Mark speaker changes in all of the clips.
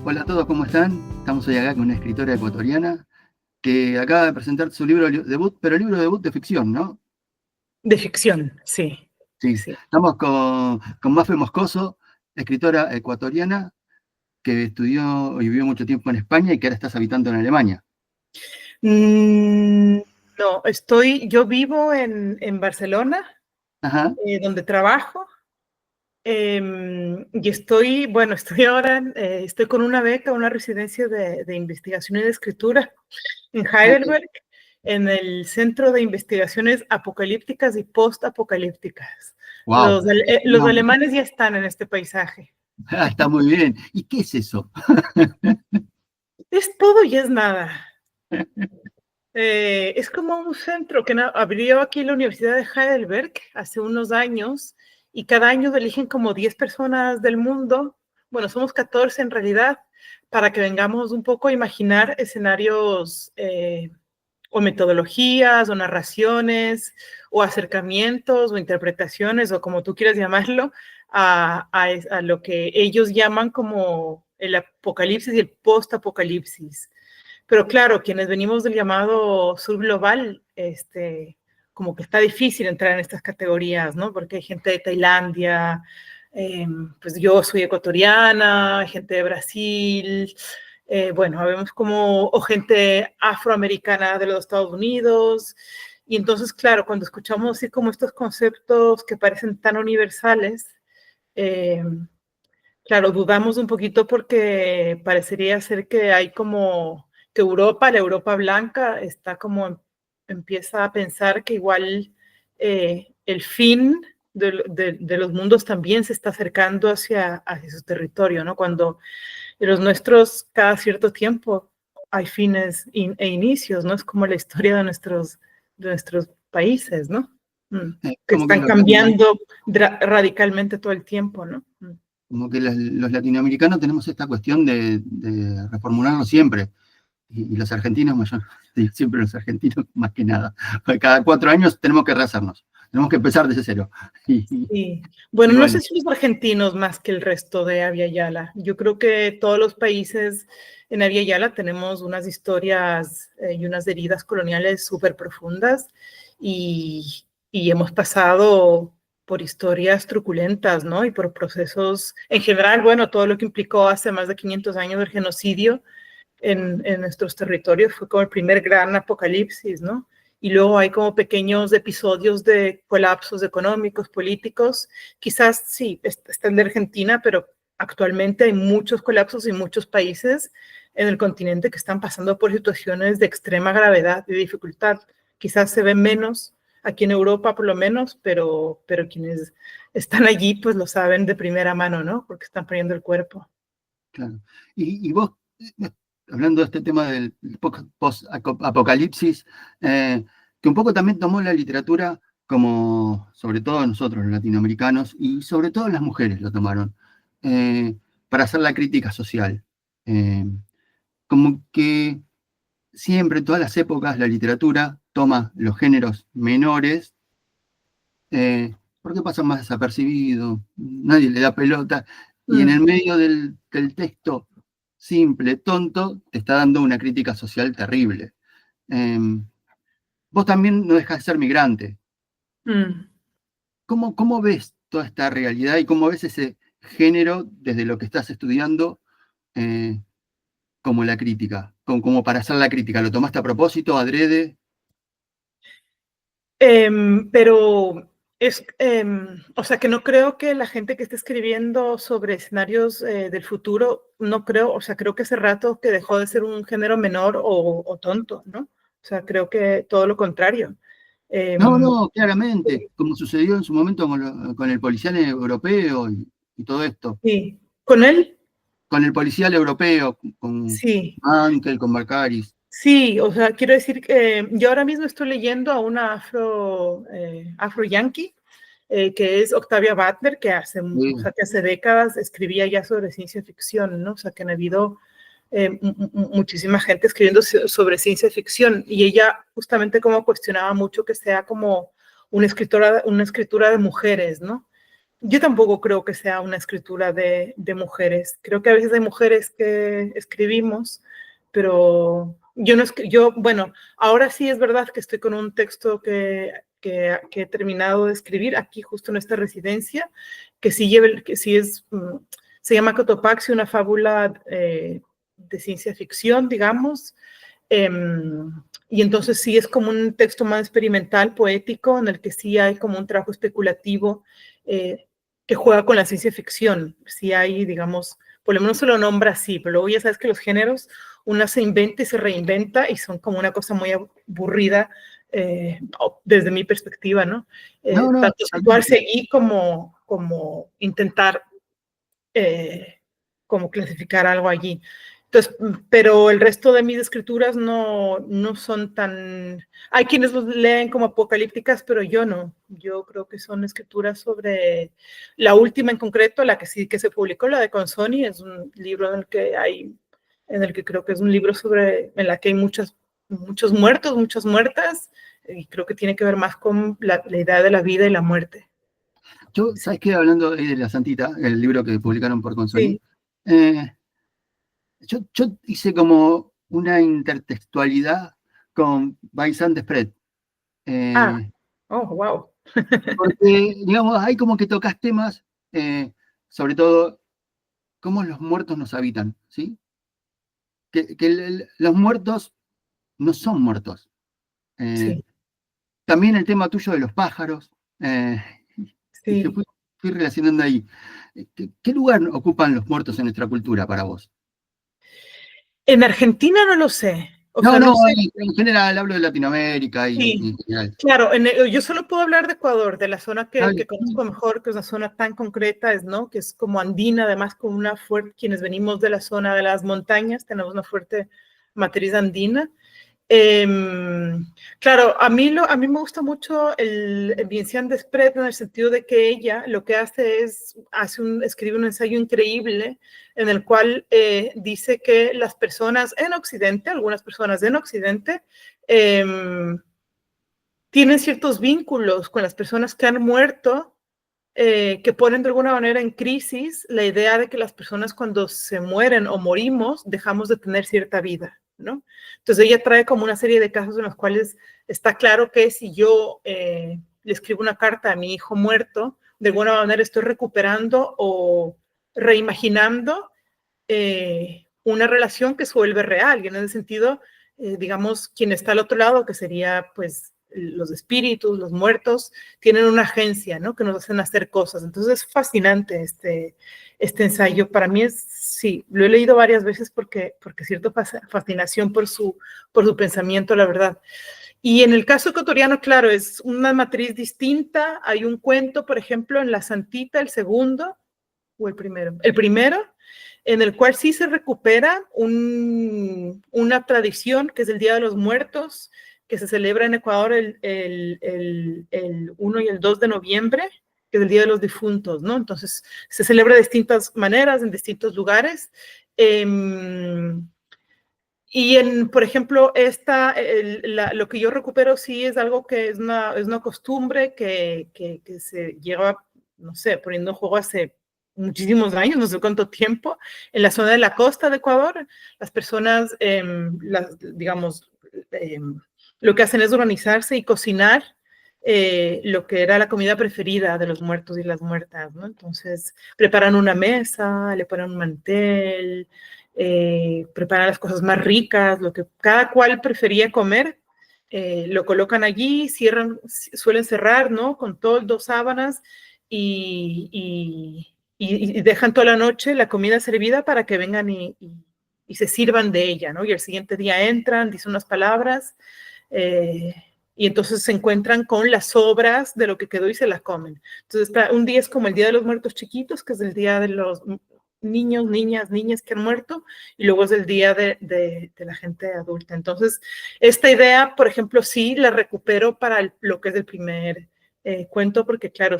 Speaker 1: Hola a todos, ¿cómo están? Estamos hoy acá con una escritora ecuatoriana que acaba de presentar su libro debut, pero el libro debut de ficción, ¿no?
Speaker 2: De ficción, sí.
Speaker 1: Sí,
Speaker 2: Sí.
Speaker 1: estamos con Mafe Moscoso, escritora ecuatoriana que estudió y vivió mucho tiempo en España y que ahora estás habitando en Alemania.
Speaker 2: No, yo vivo en Barcelona,
Speaker 1: Ajá.
Speaker 2: donde trabajo, y estoy ahora, estoy con una beca, una residencia de investigación y de escritura en Heidelberg, en el Centro de Investigaciones Apocalípticas y Postapocalípticas.
Speaker 1: Wow.
Speaker 2: Los alemanes ya están en este paisaje.
Speaker 1: Está muy bien. ¿Y qué es eso?
Speaker 2: Es todo y es nada. Es como un centro que abrió aquí la Universidad de Heidelberg hace unos años y cada año eligen como 10 personas del mundo, bueno, somos 14 en realidad, para que vengamos un poco a imaginar escenarios o metodologías o narraciones o acercamientos o interpretaciones o como tú quieras llamarlo a lo que ellos llaman como el apocalipsis y el post-apocalipsis. Pero claro, quienes venimos del llamado sur global, como que está difícil entrar en estas categorías, ¿no? Porque hay gente de Tailandia, pues yo soy ecuatoriana, hay gente de Brasil, bueno, vemos como, o gente afroamericana de los Estados Unidos, y entonces, claro, cuando escuchamos así como estos conceptos que parecen tan universales, claro, dudamos un poquito porque parecería ser que hay como que Europa, la Europa blanca, está como empieza a pensar que igual el fin de los mundos también se está acercando hacia su territorio, ¿no? Cuando los nuestros cada cierto tiempo hay fines e inicios, ¿no? Es como la historia de nuestros países, ¿no? Que
Speaker 1: Como que
Speaker 2: están
Speaker 1: los
Speaker 2: cambiando radicalmente todo el tiempo, ¿no?
Speaker 1: como que los latinoamericanos tenemos esta cuestión de reformularlo siempre. Y los argentinos, siempre los argentinos más que nada. Cada 4 años tenemos que rehacernos, tenemos que empezar desde cero.
Speaker 2: Sí. Bueno, no
Speaker 1: Bueno,
Speaker 2: sé si los argentinos más que el resto de Abya Yala. Yo creo que todos los países en Abya Yala tenemos unas historias y unas heridas coloniales súper profundas y hemos pasado por historias truculentas, ¿no? Y por procesos, en general, bueno, todo lo que implicó hace más de 500 años el genocidio en nuestros territorios fue como el primer gran apocalipsis, ¿no? Y luego hay como pequeños episodios de colapsos económicos, políticos. Quizás sí, está en Argentina, pero actualmente hay muchos colapsos y muchos países en el continente que están pasando por situaciones de extrema gravedad y dificultad. Quizás se ve menos aquí en Europa por lo menos, pero quienes están allí pues lo saben de primera mano, ¿no? Porque están poniendo el cuerpo.
Speaker 1: claro. Y vos, hablando de este tema del post-apocalipsis, que un poco también tomó la literatura, como sobre todo nosotros los latinoamericanos, y sobre todo las mujeres lo tomaron, para hacer la crítica social. Como que siempre, en todas las épocas, la literatura toma los géneros menores, porque pasan más desapercibidos, nadie le da pelota, y en el medio del texto simple, tonto, te está dando una crítica social terrible. Vos también no dejás de ser migrante. ¿Cómo ves toda esta realidad y cómo ves ese género desde lo que estás estudiando como la crítica, como para hacer la crítica? ¿Lo tomaste a propósito, adrede?
Speaker 2: Pero o sea, que no creo que la gente que esté escribiendo sobre escenarios del futuro, no creo, o sea, creo que hace rato que dejó de ser un género menor o tonto, ¿no? O sea, creo que todo lo contrario.
Speaker 1: No, claramente, como sucedió en su momento con el policial europeo y todo esto.
Speaker 2: Sí, con él,
Speaker 1: Con el policial europeo, con
Speaker 2: sí.
Speaker 1: Ankel, con Barcaris.
Speaker 2: Sí, o sea, quiero decir que yo ahora mismo estoy leyendo a una afro-yankee, que es Octavia Butler, o sea, que hace décadas escribía ya sobre ciencia ficción, ¿no? O sea, que han habido muchísima gente escribiendo sobre ciencia ficción y ella justamente como cuestionaba mucho que sea como una escritura de mujeres, ¿no? Yo tampoco creo que sea una escritura de mujeres. Creo que a veces hay mujeres que escribimos, pero yo no bueno, ahora sí es verdad que estoy con un texto que he terminado de escribir aquí justo en esta residencia, que sí, se llama Cotopaxi, una fábula de ciencia ficción, digamos. Y entonces sí es como un texto más experimental, poético, en el que sí hay como un trabajo especulativo que juega con la ciencia ficción. Sí hay, digamos, por lo menos se lo nombra así, pero luego ya sabes que los géneros, una se inventa y se reinventa y son como una cosa muy aburrida desde mi perspectiva, ¿no?
Speaker 1: No, no,
Speaker 2: Tanto situarse y como intentar como clasificar algo allí. Entonces, pero el resto de mis escrituras no son tan... Hay quienes los leen como apocalípticas, pero yo no. Yo creo que son escrituras sobre... La última en concreto, la que sí que se publicó, la de Consoni, es un libro en el que creo que es un libro en la que hay muchos muertos, muchas muertas, y creo que tiene que ver más con la idea de la vida y la muerte.
Speaker 1: yo, ¿sabes qué? Hablando de La Santita, el libro que publicaron por Consoni,
Speaker 2: Sí.
Speaker 1: yo hice como una intertextualidad con Vincent Desprez.
Speaker 2: Ah, oh, wow.
Speaker 1: Porque, digamos, hay como que tocas temas, sobre todo, cómo los muertos nos habitan, ¿sí? Que los muertos no son muertos. Eh,
Speaker 2: Sí,
Speaker 1: También el tema tuyo de los pájaros, dije,
Speaker 2: sí.
Speaker 1: fui relacionando ahí. ¿Qué lugar ocupan los muertos en nuestra cultura para vos?
Speaker 2: En Argentina no lo sé. O
Speaker 1: No,
Speaker 2: sea,
Speaker 1: no,
Speaker 2: no sé.
Speaker 1: en general hablo de Latinoamérica y
Speaker 2: Sí,
Speaker 1: en general.
Speaker 2: claro, yo solo puedo hablar de Ecuador, de la zona
Speaker 1: Ah,
Speaker 2: que conozco mejor, que es una zona tan concreta, ¿no? Que es como andina, además con una fuerte, quienes venimos de la zona de las montañas, tenemos una fuerte matriz andina. Claro, a mí me gusta mucho el Vincent Desprez en el sentido de que ella lo que hace es, escribe un ensayo increíble en el cual dice que las personas en Occidente, algunas personas en Occidente, eh, tienen ciertos vínculos con las personas que han muerto que ponen de alguna manera en crisis la idea de que las personas cuando se mueren o morimos dejamos de tener cierta vida, ¿no? Entonces ella trae como una serie de casos en los cuales está claro que si yo le escribo una carta a mi hijo muerto, de alguna manera estoy recuperando o reimaginando una relación que se vuelve real y en ese sentido, digamos, quien está al otro lado, que sería pues los espíritus, los muertos, tienen una agencia, ¿no? Que nos hacen hacer cosas. Entonces es fascinante este ensayo. Para mí es, sí, lo he leído varias veces porque cierto fascinación por su pensamiento, la verdad. Y en el caso ecuatoriano, claro, es una matriz distinta. Hay un cuento, por ejemplo, en La Santita, el segundo, o el primero, en el cual sí se recupera una tradición que es el Día de los Muertos, que se celebra en Ecuador el 1 y el 2 de noviembre, que es el Día de los Difuntos, ¿no? Entonces, se celebra de distintas maneras, en distintos lugares. Por ejemplo, lo que yo recupero sí es algo que es una costumbre que se lleva, no sé, poniendo en juego hace muchísimos años, no sé cuánto tiempo, en la zona de la costa de Ecuador. Las personas, digamos, lo que hacen es organizarse y cocinar lo que era la comida preferida de los muertos y las muertas, ¿no? Entonces, preparan una mesa, le ponen un mantel, preparan las cosas más ricas, lo que cada cual prefería comer, lo colocan allí, suelen cerrar, ¿no? Con toldos, sábanas y dejan toda la noche la comida servida para que vengan y se sirvan de ella, ¿no? Y el siguiente día entran, dicen unas palabras y entonces se encuentran con las sobras de lo que quedó y se las comen. Entonces, un día es como el Día de los Muertos Chiquitos, que es el día de los niños, niñas que han muerto, y luego es el día de la gente adulta. Entonces, esta idea, por ejemplo, sí la recupero para lo que es el primer cuento, porque claro,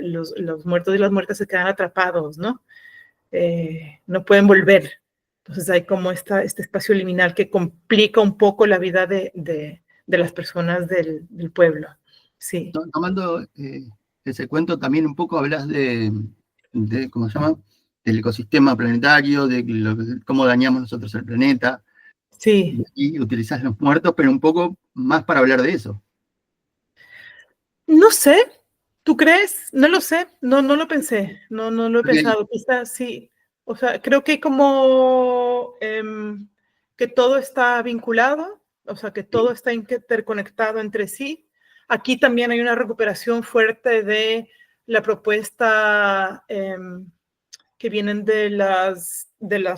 Speaker 2: los muertos y las muertas se quedan atrapados, ¿no? No pueden volver. Entonces hay como este espacio liminal que complica un poco la vida de las personas del pueblo. Sí.
Speaker 1: Tomando ese cuento también un poco hablas de ¿cómo se llama? Del ecosistema planetario, cómo dañamos nosotros el planeta,
Speaker 2: Sí.
Speaker 1: y utilizás los muertos, pero un poco más para hablar de eso.
Speaker 2: No sé, ¿tú crees? No lo sé, no lo pensé, no lo he
Speaker 1: Porque,
Speaker 2: pensado, quizás sí. O sea, creo que como que todo está vinculado, o sea, que todo está interconectado entre sí. Aquí también hay una recuperación fuerte de la propuesta que vienen de las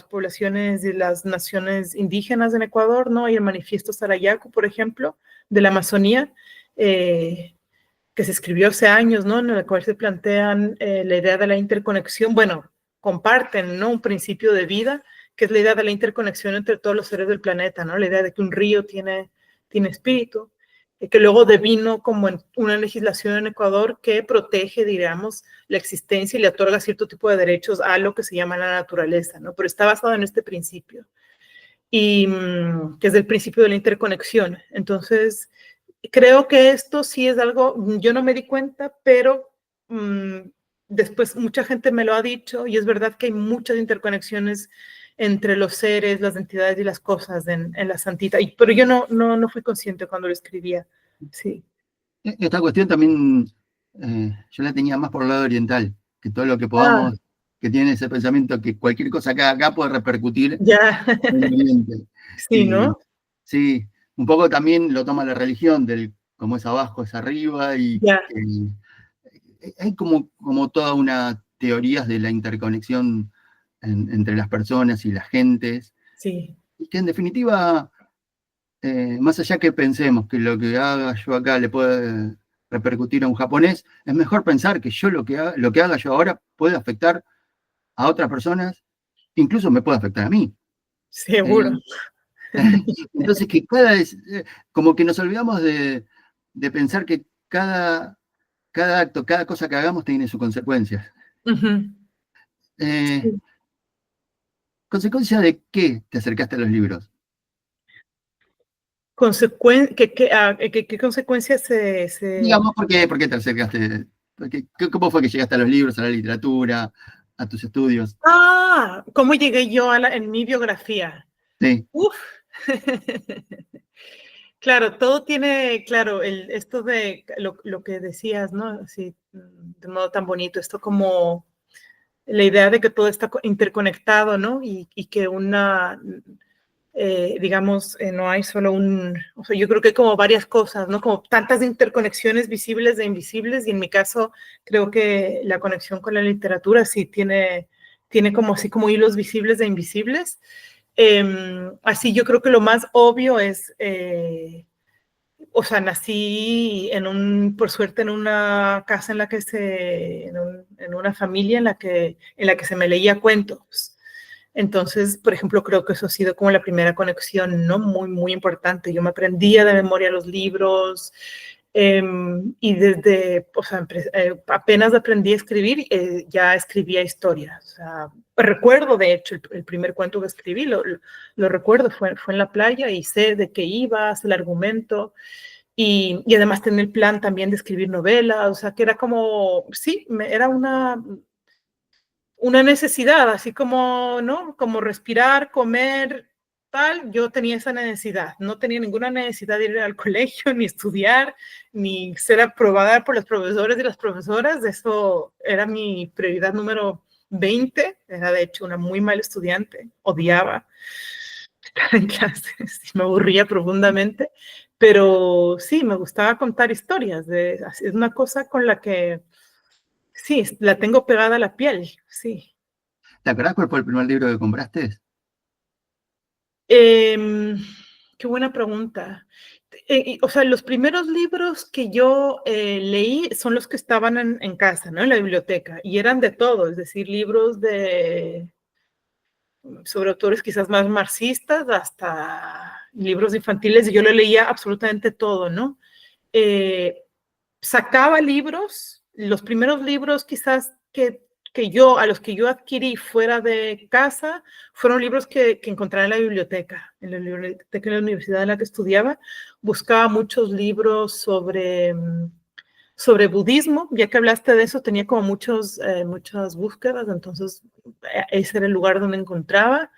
Speaker 2: poblaciones y las naciones indígenas en Ecuador, ¿no? Y el manifiesto Sarayaco, por ejemplo, de la Amazonía. Que se escribió hace años, ¿no? En el cual se plantean la idea de la interconexión, bueno, comparten, ¿no? Un principio de vida, que es la idea de la interconexión entre todos los seres del planeta, ¿no? La idea de que un río tiene espíritu, que luego devino como en una legislación en Ecuador que protege, digamos, la existencia y le otorga cierto tipo de derechos a lo que se llama la naturaleza, ¿no? Pero está basado en este principio, y que es el principio de la interconexión. Entonces, creo que esto sí es algo, yo no me di cuenta, pero después mucha gente me lo ha dicho y es verdad que hay muchas interconexiones entre los seres, las entidades y las cosas en la santita, pero yo no fui consciente cuando lo escribía. Sí.
Speaker 1: esta cuestión también yo la tenía más por el lado oriental, que todo lo que
Speaker 2: Ah,
Speaker 1: podamos, que tiene ese pensamiento que cualquier cosa que haga acá puede repercutir
Speaker 2: ya.
Speaker 1: en Oriente.
Speaker 2: Sí,
Speaker 1: Y
Speaker 2: ¿no?
Speaker 1: sí, un poco también lo toma la religión, del cómo es abajo es arriba, y
Speaker 2: Ya.
Speaker 1: hay como toda una teorías de la interconexión entre las personas y las gentes,
Speaker 2: Sí.
Speaker 1: y que en definitiva, más allá que pensemos que lo que haga yo acá le puede repercutir a un japonés, es mejor pensar que yo lo que haga yo ahora puede afectar a otras personas, incluso me puede afectar a mí.
Speaker 2: Seguro.
Speaker 1: Eh, entonces, que como que nos olvidamos de pensar que cada acto, cada cosa que hagamos tiene sus consecuencias.
Speaker 2: Ujú.
Speaker 1: Eh,
Speaker 2: Sí.
Speaker 1: ¿Consecuencia de qué te acercaste a los libros?
Speaker 2: ¿Qué consecuencias
Speaker 1: Digamos, ¿por qué te acercaste? ¿Cómo fue que llegaste a los libros, a la literatura, a tus estudios?
Speaker 2: ¿Cómo llegué yo en mi biografía?
Speaker 1: Sí,
Speaker 2: Uf. Claro, todo tiene, claro, esto de lo que decías, ¿no? Así, de modo tan bonito, esto como la idea de que todo está interconectado, ¿no? Y que digamos, no hay solo o sea, yo creo que hay como varias cosas, ¿no? Como tantas interconexiones visibles e invisibles, y en mi caso creo que la conexión con la literatura sí tiene como así como hilos visibles e invisibles. Así yo creo que lo más obvio es, o sea, nací por suerte en una casa en una familia en la que se me leía cuentos. Entonces, por ejemplo, creo que eso ha sido como la primera conexión, ¿no? Muy, muy importante. Yo me aprendía de memoria los libros, y o sea, apenas aprendí a escribir, ya escribía historias. O sea, recuerdo, de hecho, el primer cuento que escribí, lo recuerdo, fue en la playa y sé de qué iba, sé el argumento. Y además tenía el plan también de escribir novelas, o sea, que era como, sí, era una necesidad, así como, ¿no? Como respirar, comer, tal, yo tenía esa necesidad. No tenía ninguna necesidad de ir al colegio, ni estudiar, ni ser aprobada por los profesores y las profesoras. Eso era mi prioridad número 20. Era de hecho una muy mala estudiante, odiaba estar en clases, me aburría profundamente, pero sí, me gustaba contar historias. Es una cosa con la que, sí, la tengo pegada a la piel, sí.
Speaker 1: ¿te acordás cuál fue el primer libro que compraste?
Speaker 2: Eh, Qué buena pregunta. O sea, los primeros libros que yo leí son los que estaban en casa, ¿no? En la biblioteca, y eran de todo, es decir, libros sobre autores quizás más marxistas hasta libros infantiles, y yo lo leía absolutamente todo, ¿no? Eh, Sacaba libros, los primeros libros quizás a los que yo adquirí fuera de casa, fueron libros que encontré en la biblioteca de la universidad en la que estudiaba. Buscaba muchos libros sobre sobre budismo, ya que hablaste de eso, tenía como muchas búsquedas, entonces ese era el lugar donde encontraba.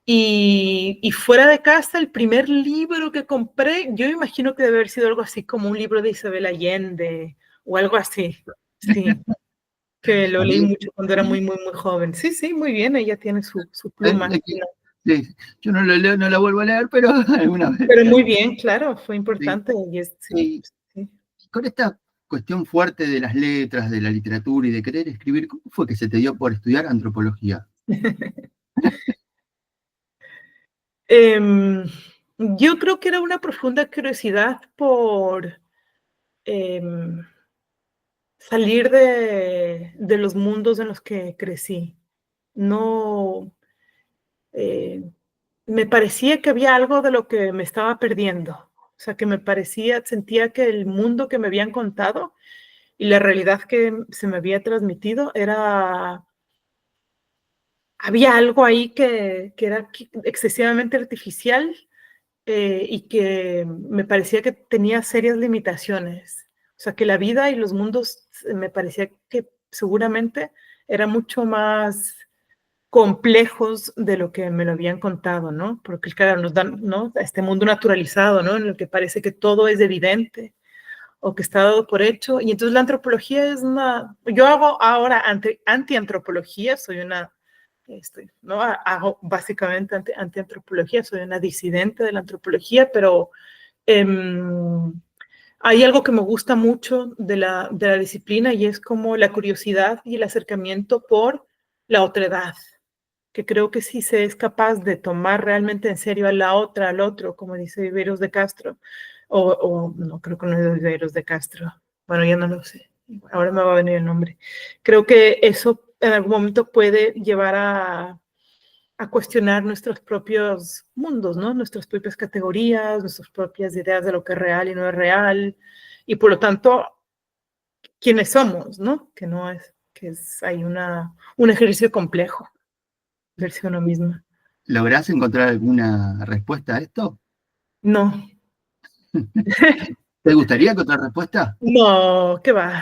Speaker 2: Y fuera de casa, el primer libro que compré, yo imagino que debe haber sido algo así como un libro de Isabel Allende o algo así. Sí, que lo
Speaker 1: A
Speaker 2: leí
Speaker 1: mí,
Speaker 2: mucho cuando era muy, muy, muy joven. Sí, sí, muy bien, ella tiene su pluma.
Speaker 1: sí, yo no lo leo, no la vuelvo a leer, pero alguna vez.
Speaker 2: Pero muy bien, claro, fue
Speaker 1: Sí.
Speaker 2: importante. Sí,
Speaker 1: Y
Speaker 2: sí.
Speaker 1: con esta cuestión fuerte de las letras, de la literatura y de querer escribir, ¿cómo fue que se te dio por estudiar antropología?
Speaker 2: Yo creo que era una profunda curiosidad por salir de los mundos en los que crecí. No, me parecía que había algo de lo que me estaba perdiendo. O sea, que sentía que el mundo que me habían contado y la realidad que se me había transmitido había algo ahí que era excesivamente artificial, y que me parecía que tenía serias limitaciones. O sea, que la vida y los mundos me parecía que seguramente eran mucho más complejos de lo que me lo habían contado, ¿no? Porque claro, nos dan, ¿no?, este mundo naturalizado, ¿no?, en el que parece que todo es evidente o que está dado por hecho. Y entonces la antropología es yo hago ahora antiantropología, soy una, ¿no? Hago básicamente antiantropología, soy una disidente de la antropología, pero hay algo que me gusta mucho de la disciplina y es como la curiosidad y el acercamiento por la otredad, que creo que si se es capaz de tomar realmente en serio a la otra, al otro, como dice Viveros de Castro, o no, creo que no es Viveros de Castro, bueno, ya no lo sé, ahora me va a venir el nombre. Creo que eso en algún momento puede llevar a cuestionar nuestros propios mundos, ¿no? Nuestras propias categorías, nuestras propias ideas de lo que es real y no es real, y por lo tanto, quiénes somos, ¿no? Que no es, hay un ejercicio complejo, verse uno misma.
Speaker 1: ¿Lográs encontrar alguna respuesta a esto?
Speaker 2: No,
Speaker 1: ¿Te gustaría encontrar respuesta?
Speaker 2: no, ¿qué va?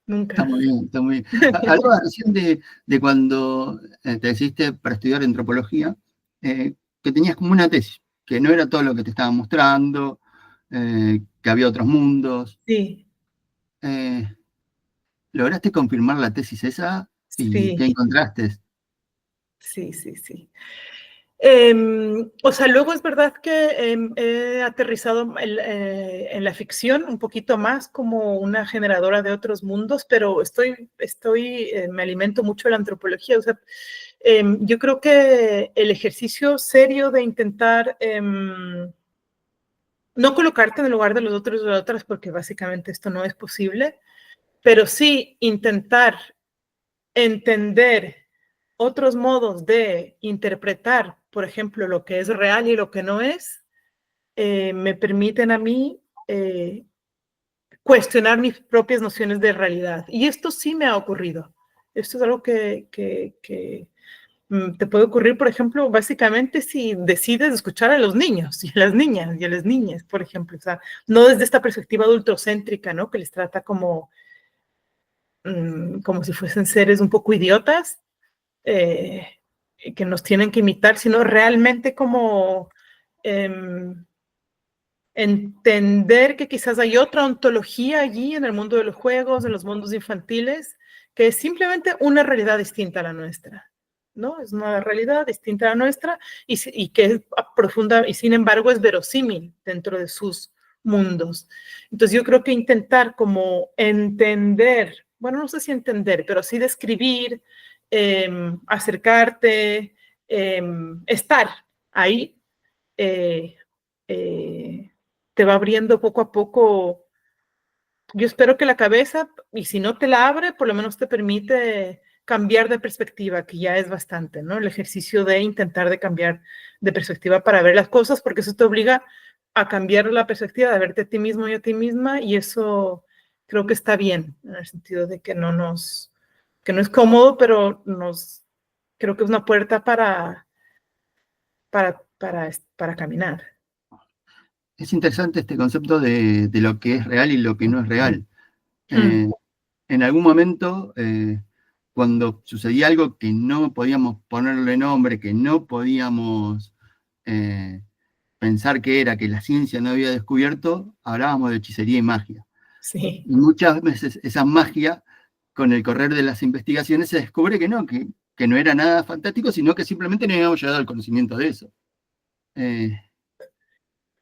Speaker 1: Está
Speaker 2: Nunca.
Speaker 1: muy bien, está muy bien. Hablabas recién de cuando te decidiste para estudiar antropología, que tenías como una tesis, que no era todo lo que te estaban mostrando, que había otros mundos.
Speaker 2: Sí,
Speaker 1: Eh, ¿Lograste confirmar la tesis esa? ¿Y qué
Speaker 2: sí,
Speaker 1: encontraste?
Speaker 2: sí, sí, sí. O sea, luego es verdad que he aterrizado en la ficción un poquito más como una generadora de otros mundos, pero me alimento mucho de la antropología. O sea, yo creo que el ejercicio serio de intentar no colocarte en el lugar de los otros o de otras, porque básicamente esto no es posible, pero sí intentar entender otros modos de interpretar, por ejemplo, lo que es real y lo que no es, me permiten a mí cuestionar mis propias nociones de realidad. Y esto sí me ha ocurrido. Esto es algo que te puede ocurrir, por ejemplo, básicamente si decides escuchar a los niños y a las niñas y a las niñas, por ejemplo. O sea, no desde esta perspectiva adultocéntrica, ¿no?, que les trata como si fuesen seres un poco idiotas, eh, que nos tienen que imitar, sino realmente como eh, entender que quizás hay otra ontología allí en el mundo de los juegos, en los mundos infantiles, que es simplemente una realidad distinta a la nuestra, ¿no? Es una realidad distinta a la nuestra y que es profunda y sin embargo es verosímil dentro de sus mundos. Entonces yo creo que intentar como entender, bueno, no sé si entender, pero sí describir, acercarte, estar ahí, eh, eh, te va abriendo poco a poco. Yo espero que la cabeza, y si no te la abre, por lo menos te permite cambiar de perspectiva, que ya es bastante, ¿no? El ejercicio de intentar de cambiar de perspectiva para ver las cosas, porque eso te obliga a cambiar la perspectiva, de verte a ti mismo y a ti misma, y eso creo que está bien, en el sentido de que que no es cómodo, pero creo que es una puerta para caminar.
Speaker 1: Es interesante este concepto de lo que es real y lo que no es real. Eh, en algún momento, cuando sucedía algo que no podíamos ponerle nombre, que no podíamos pensar que era, que la ciencia no había descubierto, hablábamos de hechicería y magia.
Speaker 2: Sí.
Speaker 1: Y muchas veces esa magia, con el correr de las investigaciones, se descubre que no era nada fantástico, sino que simplemente no habíamos llegado al conocimiento de eso.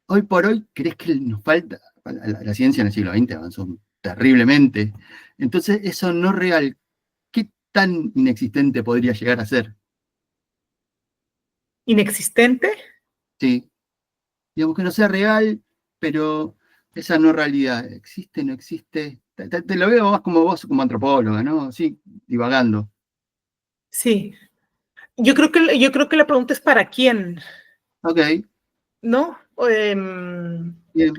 Speaker 1: Hoy por hoy, ¿crees que nos falta? La ciencia en el siglo XX avanzó terriblemente. Entonces, eso no real, ¿qué tan inexistente podría llegar a ser?
Speaker 2: ¿Inexistente?
Speaker 1: Sí, digamos que no sea real, pero esa no realidad, ¿existe, no existe? Te lo veo más como vos, como antropóloga, ¿no? Sí, divagando.
Speaker 2: Sí. Yo creo que la pregunta es ¿para quién?
Speaker 1: Ok,
Speaker 2: ¿No?
Speaker 1: bien,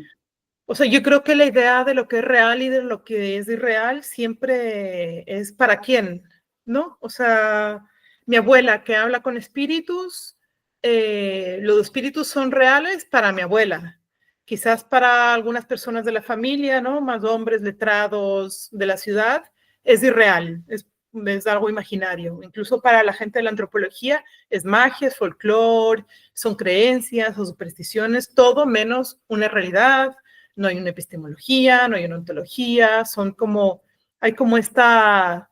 Speaker 2: O sea, yo creo que la idea de lo que es real y de lo que es irreal siempre es para quién, ¿no? O sea, mi abuela que habla con espíritus, los espíritus son reales para mi abuela. Quizás para algunas personas de la familia, ¿no? Más hombres letrados de la ciudad, es irreal, es algo imaginario. Incluso para la gente de la antropología es magia, es folclore, son creencias o supersticiones, todo menos una realidad. No hay una epistemología, no hay una ontología, hay como esta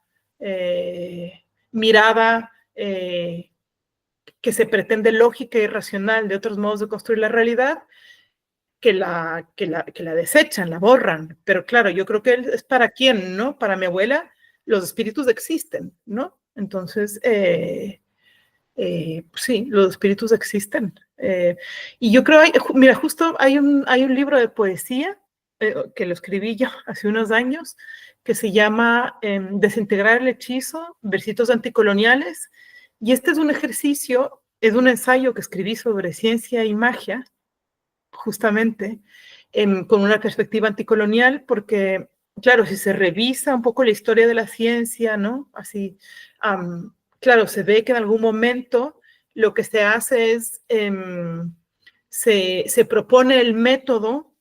Speaker 2: mirada que se pretende lógica y racional de otros modos de construir la realidad que la desechan, la borran. Pero claro, yo creo que es para quién, ¿no? Para mi abuela, los espíritus existen, ¿no? Entonces, sí, los espíritus existen. Y yo creo, mira, justo hay un libro de poesía que lo escribí yo hace unos años, que se llama Desintegrar el hechizo, versitos anticoloniales. Y este es un ejercicio, es un ensayo que escribí sobre ciencia y magia, justamente, con una perspectiva anticolonial, porque, claro, si se revisa un poco la historia de la ciencia, ¿no? Así, claro, se ve que en algún momento lo que se hace es, se propone el método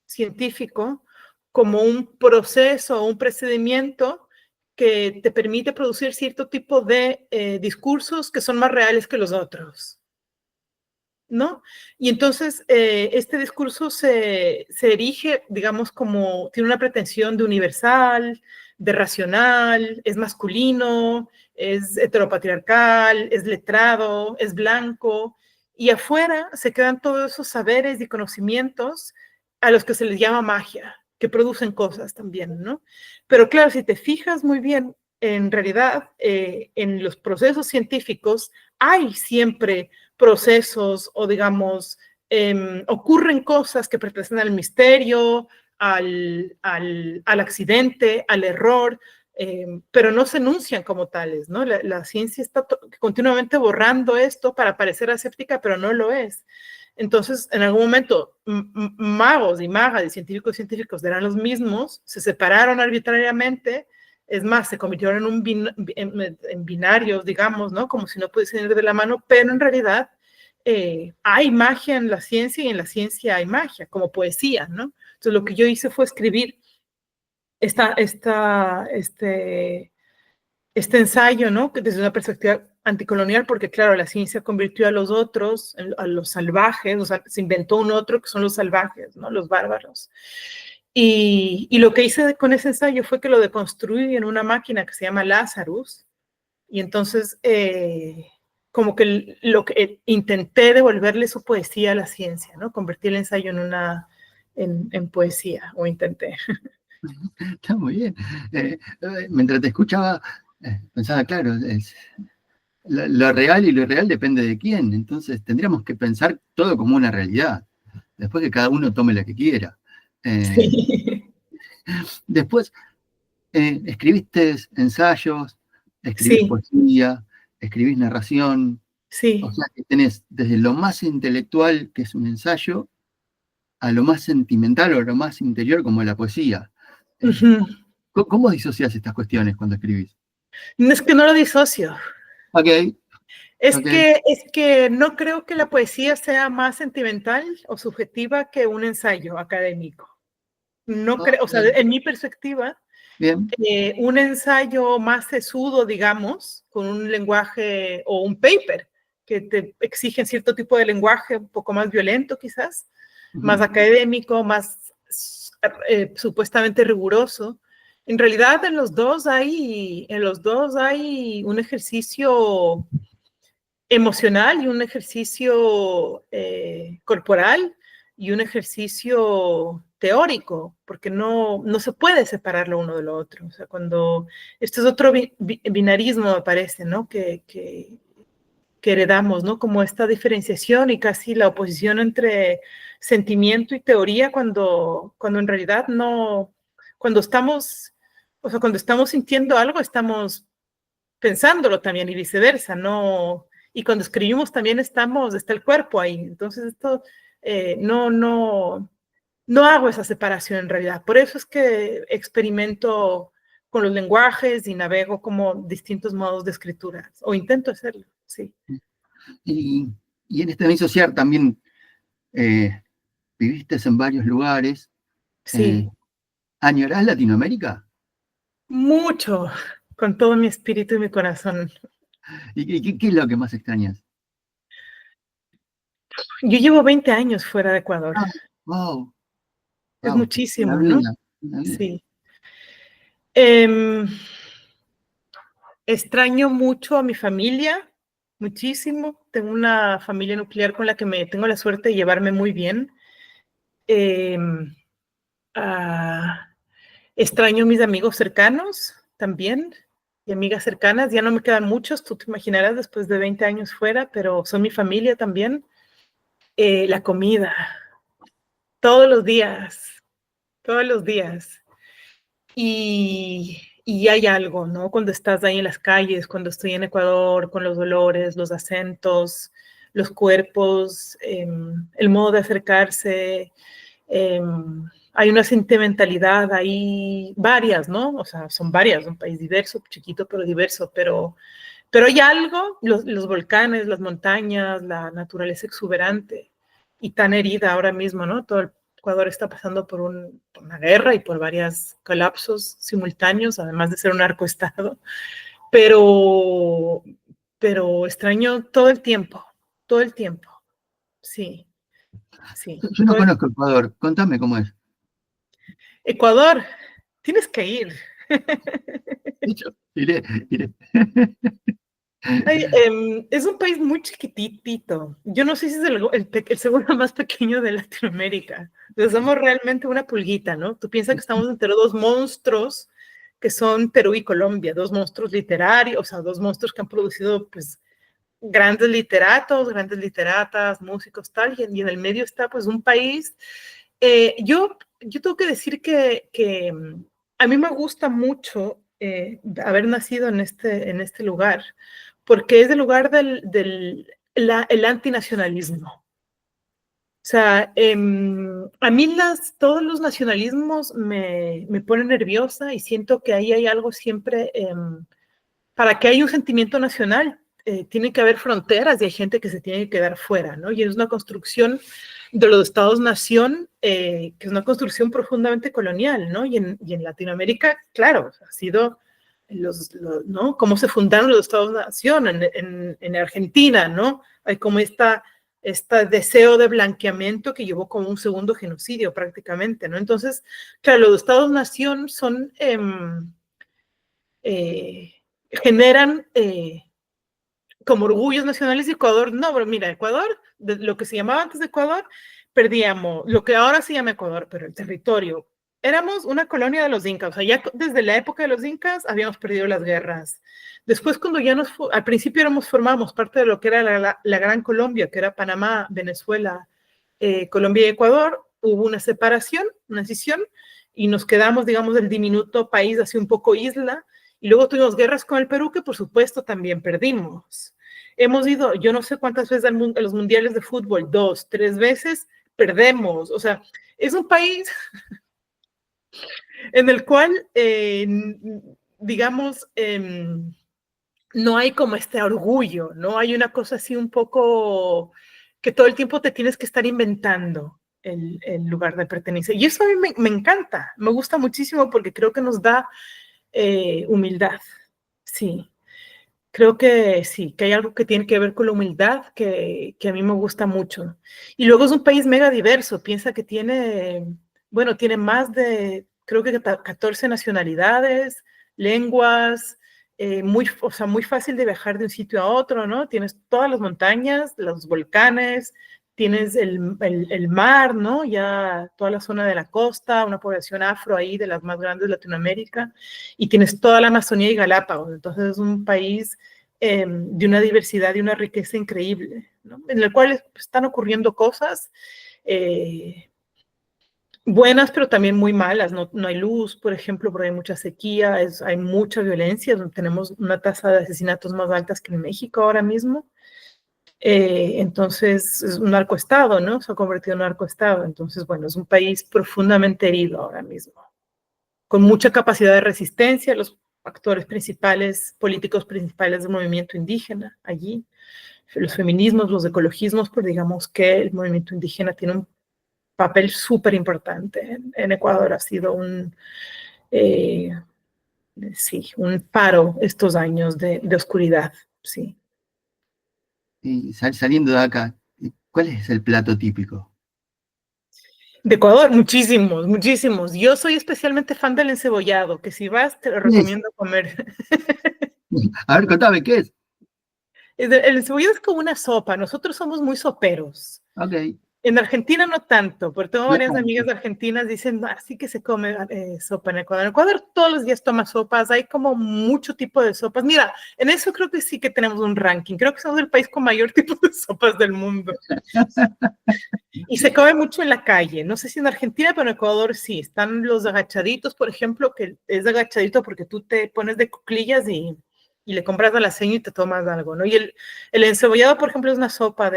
Speaker 2: científico como un proceso o un procedimiento que te permite producir cierto tipo de discursos que son más reales que los otros, ¿no? Y entonces este discurso se erige, digamos, como tiene una pretensión de universal, de racional, es masculino, es heteropatriarcal, es letrado, es blanco, y afuera se quedan todos esos saberes y conocimientos a los que se les llama magia, que producen cosas también, ¿no? Pero claro, si te fijas muy bien, en realidad, en los procesos científicos hay siempre procesos o digamos, ocurren cosas que pertenecen al misterio, al accidente, al error, pero no se enuncian como tales, ¿no? La ciencia está continuamente borrando esto para parecer aséptica, pero no lo es. Entonces, en algún momento, magos y magas y científicos eran los mismos, se separaron arbitrariamente, es más, se convirtieron en binarios, digamos, ¿no? Como si no pudiesen ir de la mano, pero en realidad hay magia en la ciencia y en la ciencia hay magia, como poesía, ¿no? Entonces lo que yo hice fue escribir este ensayo, ¿no? Desde una perspectiva anticolonial, porque claro, la ciencia convirtió a los otros, a los salvajes, o sea, se inventó un otro que son los salvajes, ¿no? Los bárbaros. Y lo que hice con ese ensayo fue que lo deconstruí en una máquina que se llama Lazarus, y entonces como que lo que intenté devolverle su poesía a la ciencia, ¿no? Convertí el ensayo en poesía, o intenté.
Speaker 1: está muy bien. Mientras te escuchaba, pensaba, claro, lo real y lo irreal depende de quién, entonces tendríamos que pensar todo como una realidad, después que cada uno tome la que quiera.
Speaker 2: Sí,
Speaker 1: Después, escribiste ensayos, escribís
Speaker 2: sí,
Speaker 1: poesía, escribís narración, o
Speaker 2: sí.
Speaker 1: sea que tenés desde lo más intelectual, que es un ensayo, a lo más sentimental o lo más interior, como la poesía.
Speaker 2: Uh-huh.
Speaker 1: ¿Cómo disocias estas cuestiones cuando escribís?
Speaker 2: No es que no lo disocio.
Speaker 1: Ok,
Speaker 2: Es
Speaker 1: ok.
Speaker 2: que, es que no creo que la poesía sea más sentimental o subjetiva que un ensayo académico. No creo, o sea,
Speaker 1: Ok.
Speaker 2: en mi perspectiva,
Speaker 1: Bien.
Speaker 2: Un ensayo más sesudo, digamos, con un lenguaje o un paper que te exigen cierto tipo de lenguaje un poco más violento quizás, más académico, más supuestamente riguroso. En realidad en los dos hay un ejercicio emocional y un ejercicio corporal y un ejercicio teórico, porque no se puede separar lo uno de lo otro. O sea, cuando esto es otro binarismo, me parece, ¿no? Que heredamos, ¿no? Como esta diferenciación y casi la oposición entre sentimiento y teoría cuando en realidad no, cuando estamos, o sea, cuando estamos sintiendo algo, estamos pensándolo también y viceversa, ¿no? Y cuando escribimos también está el cuerpo ahí. Entonces esto no hago esa separación en realidad. Por eso es que experimento con los lenguajes y navego como distintos modos de escritura, o intento hacerlo, sí.
Speaker 1: Y, y en este medio social también viviste en varios lugares.
Speaker 2: Sí,
Speaker 1: ¿Añorás Latinoamérica?
Speaker 2: mucho, con todo mi espíritu y mi corazón.
Speaker 1: ¿Y qué es lo que más extrañas?
Speaker 2: Yo llevo 20 años fuera de Ecuador.
Speaker 1: Ah, wow,
Speaker 2: Es
Speaker 1: wow, una
Speaker 2: muchísimo, ¿no?
Speaker 1: vida, una vida.
Speaker 2: Sí. Eh, Extraño mucho a mi familia, muchísimo. Tengo una familia nuclear con la que tengo la suerte de llevarme muy bien. Eh, ah, Extraño a mis amigos cercanos también y amigas cercanas. Ya no me quedan muchos, tú te imaginarás, después de 20 años fuera, pero son mi familia también. La comida, todos los días, todos los días. Y hay algo, ¿no? Cuando estás ahí en las calles, cuando estoy en Ecuador, con los olores, los acentos, los cuerpos, el modo de acercarse, hay una sentimentalidad ahí, varias, ¿no? O sea, son varias, un país diverso, chiquito pero diverso, pero hay algo, los volcanes, las montañas, la naturaleza exuberante y tan herida ahora mismo, ¿no? Todo el Ecuador está pasando por una guerra y por varios colapsos simultáneos, además de ser un narcoestado, pero, pero extraño todo el tiempo, sí, sí.
Speaker 1: Yo no conozco Ecuador, contame cómo es.
Speaker 2: Ecuador, tienes que ir.
Speaker 1: De hecho, iré, iré.
Speaker 2: Ay, es un país muy chiquitito. Yo no sé si es el segundo más pequeño de Latinoamérica. Entonces, somos realmente una pulguita, ¿no? Tú piensas que estamos entre dos monstruos que son Perú y Colombia, dos monstruos literarios, o sea, dos monstruos que han producido, pues, grandes literatos, grandes literatas, músicos, tal, y en el medio está, pues, un país. Yo tengo que decir que a mí me gusta mucho haber nacido en este lugar, porque es el lugar el antinacionalismo. O sea, a mí todos los nacionalismos me ponen nerviosa y siento que ahí hay algo siempre, para que haya un sentimiento nacional, tiene que haber fronteras y hay gente que se tiene que quedar fuera, ¿no? Y es una construcción de los estados-nación, que es una construcción profundamente colonial, ¿no? Y en Latinoamérica, claro, ha sido ¿no? Cómo se fundaron los estados-nación en Argentina, ¿no? Hay como este deseo de blanqueamiento que llevó como un segundo genocidio prácticamente, ¿no? Entonces, claro, los estados-nación son, generan como orgullos nacionales de Ecuador. No, pero mira, Ecuador, lo que se llamaba antes de Ecuador, perdíamos lo que ahora se llama Ecuador, pero el territorio. Éramos una colonia de los incas, o sea, ya desde la época de los incas habíamos perdido las guerras. Después, cuando ya al principio formábamos parte de lo que era la Gran Colombia, que era Panamá, Venezuela, Colombia y Ecuador, hubo una separación, una decisión, y nos quedamos, digamos, del diminuto país, así un poco isla, y luego tuvimos guerras con el Perú, que por supuesto también perdimos. Hemos ido, yo no sé cuántas veces a los mundiales de fútbol, 2, 3 veces, perdemos. O sea, es un país en el cual, digamos, no hay como este orgullo, ¿no? Hay una cosa así un poco que todo el tiempo te tienes que estar inventando. el lugar de pertenencia. Y eso a mí me encanta, me gusta muchísimo porque creo que nos da humildad. Sí, creo que sí, que hay algo que tiene que ver con la humildad que a mí me gusta mucho. Y luego es un país mega diverso, piensa que tiene, bueno, tiene más de, creo que 14 nacionalidades, lenguas, o sea, muy fácil de viajar de un sitio a otro, ¿no? Tienes todas las montañas, los volcanes, tienes el mar, ¿no? Ya toda la zona de la costa, una población afro ahí de las más grandes de Latinoamérica, y tienes toda la Amazonía y Galápagos. Entonces es un país de una diversidad y una riqueza increíble, ¿no? En el cual están ocurriendo cosas buenas, pero también muy malas. No hay luz, por ejemplo, porque hay mucha sequía, hay mucha violencia. Tenemos una tasa de asesinatos más altas que en México ahora mismo. Entonces es un narcoestado, ¿no? Se ha convertido en un narcoestado. Entonces, bueno, es un país profundamente herido ahora mismo, con mucha capacidad de resistencia. Los actores principales, políticos principales del movimiento indígena allí, los feminismos, los ecologismos, pues digamos que el movimiento indígena tiene un papel súper importante. En Ecuador ha sido sí, un paro estos años de oscuridad, sí.
Speaker 1: Y saliendo de acá, ¿cuál es el plato típico?
Speaker 2: De Ecuador, muchísimos, muchísimos. Yo soy especialmente fan del encebollado, que si vas te lo
Speaker 1: ¿Qué es?
Speaker 2: recomiendo comer.
Speaker 1: A ver, contame, ¿qué es?
Speaker 2: El encebollado es como una sopa, nosotros somos muy soperos.
Speaker 1: Ok.
Speaker 2: En Argentina no tanto, porque tengo
Speaker 1: No
Speaker 2: varias amigas
Speaker 1: tanto.
Speaker 2: argentinas dicen, así que se come sopa en Ecuador. En Ecuador todos los días toma sopas, hay como mucho tipo de sopas. Mira, en eso creo que sí que tenemos un ranking. Creo que somos el país con mayor tipo de sopas del mundo. Y se come mucho en la calle. No sé si en Argentina, pero en Ecuador sí. Están los agachaditos, por ejemplo, que es agachadito porque tú te pones de cuclillas y le compras a la señora y te tomas algo, ¿no? Y el encebollado, por ejemplo, es una sopa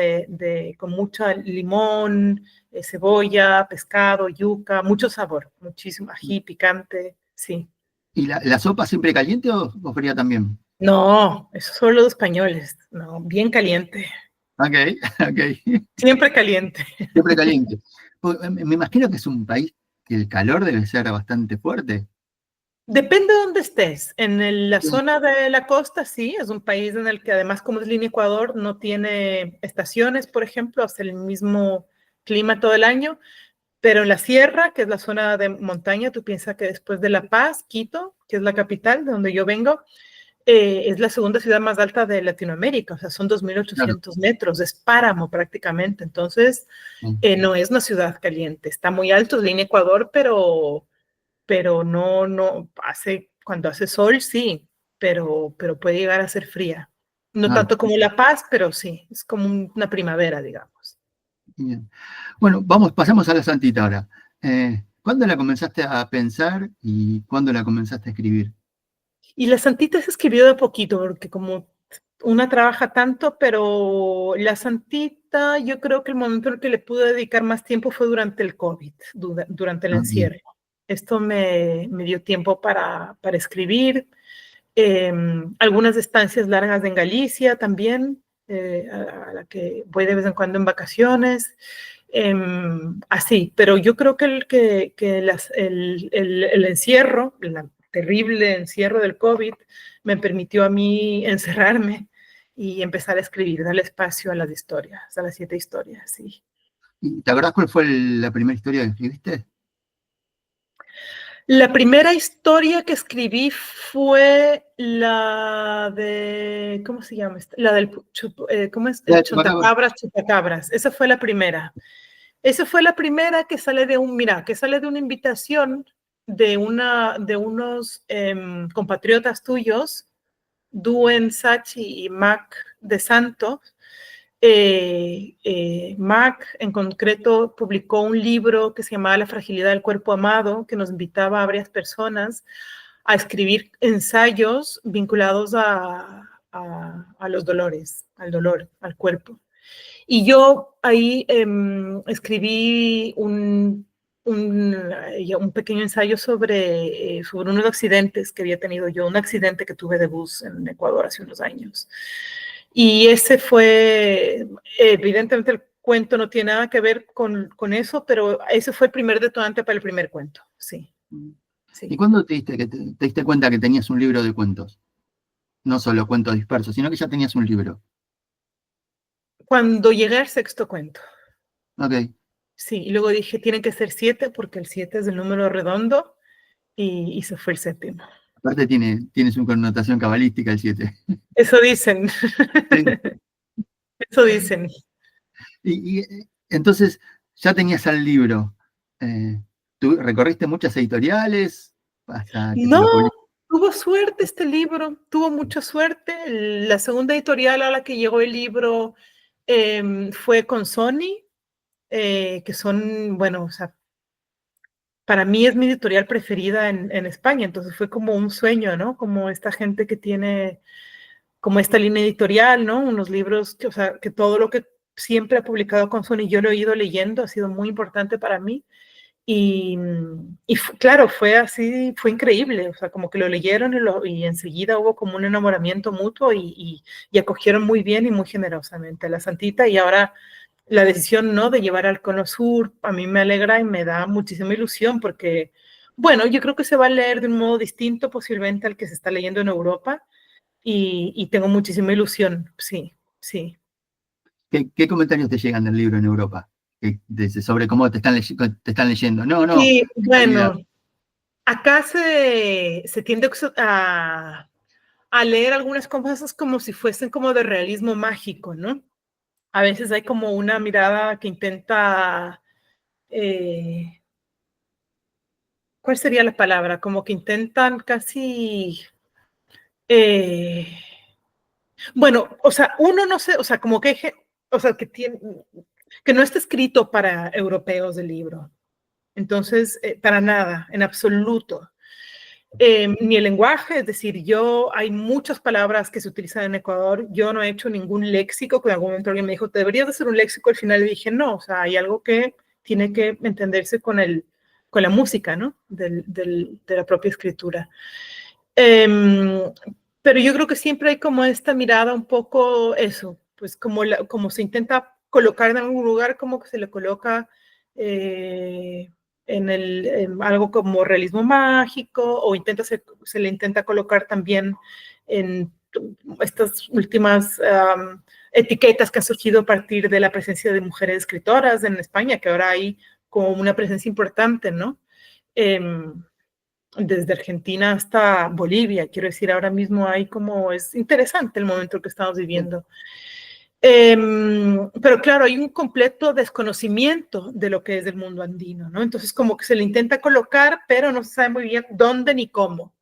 Speaker 2: con mucho limón, cebolla, pescado, yuca, mucho sabor, muchísimo ají, picante, sí.
Speaker 1: ¿Y la sopa siempre caliente o fría también?
Speaker 2: No, eso solo los españoles, no, bien caliente,
Speaker 1: Ok, ok.
Speaker 2: siempre caliente.
Speaker 1: Siempre caliente. Pues, me imagino que es un país que el calor debe ser bastante fuerte.
Speaker 2: Depende de dónde estés. La zona de la costa, sí, es un país en el que además, como es línea Ecuador, no tiene estaciones, por ejemplo, hace el mismo clima todo el año, pero en la sierra, que es la zona de montaña, tú piensas que después de La Paz, Quito, que es la capital de donde yo vengo, es la segunda ciudad más alta de Latinoamérica, o sea, son
Speaker 1: Claro.
Speaker 2: 2.800 metros, es páramo prácticamente, entonces no es una ciudad caliente, está muy alto, es línea Ecuador, pero no, cuando hace sol, sí, pero puede llegar a ser fría. No
Speaker 1: Ah,
Speaker 2: tanto como La Paz, pero sí, es como una primavera, digamos.
Speaker 1: bien. Bueno, pasamos a la santita ahora. ¿Cuándo la comenzaste a pensar y cuándo la comenzaste a escribir?
Speaker 2: Y La Santita se escribió de poquito, porque como una trabaja tanto, pero La Santita, yo creo que el momento en el que le pude dedicar más tiempo fue durante el COVID, durante el
Speaker 1: Ah, bien.
Speaker 2: encierro. Esto me dio tiempo para escribir, algunas estancias largas en Galicia también, a la que voy de vez en cuando en vacaciones, así, pero yo creo el encierro, el terrible encierro del COVID, me permitió a mí encerrarme y empezar a escribir, darle espacio a las historias, a las 7 historias, sí.
Speaker 1: ¿Y te acordás cuál fue la primera historia que escribiste?
Speaker 2: La primera historia que escribí fue la de, ¿cómo se llama? La del, ¿cómo es?
Speaker 1: La
Speaker 2: El
Speaker 1: de Chupacabra.
Speaker 2: Chontacabras, Chupacabras. Esa fue la primera. Esa fue la primera que sale que sale de una invitación de unos compatriotas tuyos, Duen Sachi y Mac de Santos. Mac en concreto publicó un libro que se llamaba La fragilidad del cuerpo amado, que nos invitaba a varias personas a escribir ensayos vinculados a los dolores, al dolor, al cuerpo. Y yo ahí escribí un pequeño ensayo sobre unos accidentes que había tenido yo, un accidente que tuve de bus en Ecuador hace unos años. Y ese fue, evidentemente, cuento no tiene nada que ver con eso, pero ese fue el primer detonante para el primer cuento, sí.
Speaker 1: ¿Y cuándo te diste cuenta que tenías un libro de cuentos? No solo cuentos dispersos, sino que ya tenías un libro.
Speaker 2: Cuando llegué al sexto cuento.
Speaker 1: Ok.
Speaker 2: Sí, y luego dije, tiene que ser 7 porque el 7 es el número redondo y se fue el séptimo.
Speaker 1: Aparte tienes una connotación cabalística el 7.
Speaker 2: Eso dicen.
Speaker 1: Sí.
Speaker 2: Eso dicen.
Speaker 1: Y entonces ya tenías el libro. ¿Tú recorriste muchas editoriales hasta que te
Speaker 2: No,
Speaker 1: lo publicaste?
Speaker 2: tuvo suerte este libro, tuvo mucha suerte. La segunda editorial a la que llegó el libro fue con Sony, que son, bueno, o sea, para mí es mi editorial preferida en España, entonces fue como un sueño, ¿no? Como esta gente que tiene como esta línea editorial, ¿no? Unos libros que, o sea, que todo lo que siempre ha publicado con Sony yo lo he ido leyendo, ha sido muy importante para mí. Claro, fue así, fue increíble, o sea, como que lo leyeron y enseguida hubo como un enamoramiento mutuo y acogieron muy bien y muy generosamente a la Santita y ahora la decisión, ¿no?, de llevar al Cono Sur, a mí me alegra y me da muchísima ilusión porque, bueno, yo creo que se va a leer de un modo distinto posiblemente al que se está leyendo en Europa y tengo muchísima ilusión, sí, sí.
Speaker 1: ¿Qué comentarios te llegan del libro en Europa? Sobre cómo te están leyendo. No,
Speaker 2: Sí,
Speaker 1: qué calidad.
Speaker 2: bueno, acá se tiende a leer algunas cosas como si fuesen como de realismo mágico, ¿no? A veces hay como una mirada que intenta, ¿cuál sería la palabra? Como que intentan casi, eh, bueno, o sea, uno no sé, o sea, como que, o sea, que no está escrito para europeos el libro. Entonces, para nada, en absoluto. Ni el lenguaje, es decir, hay muchas palabras que se utilizan en Ecuador, yo no he hecho ningún léxico, que en algún momento alguien me dijo, deberías de hacer un léxico, al final le dije, no, o sea, hay algo que tiene que entenderse con la música, ¿no? De la propia escritura. Eh, pero yo creo que siempre hay como esta mirada un poco eso, pues como se intenta colocar en algún lugar, como que se le coloca en algo como realismo mágico, o se le intenta colocar también en estas últimas etiquetas que han surgido a partir de la presencia de mujeres escritoras en España, que ahora hay como una presencia importante, ¿no? Desde Argentina hasta Bolivia, quiero decir, ahora mismo es interesante el momento que estamos viviendo. Pero claro, hay un completo desconocimiento de lo que es el mundo andino, ¿no? Entonces como que se le intenta colocar, pero no se sabe muy bien dónde ni cómo.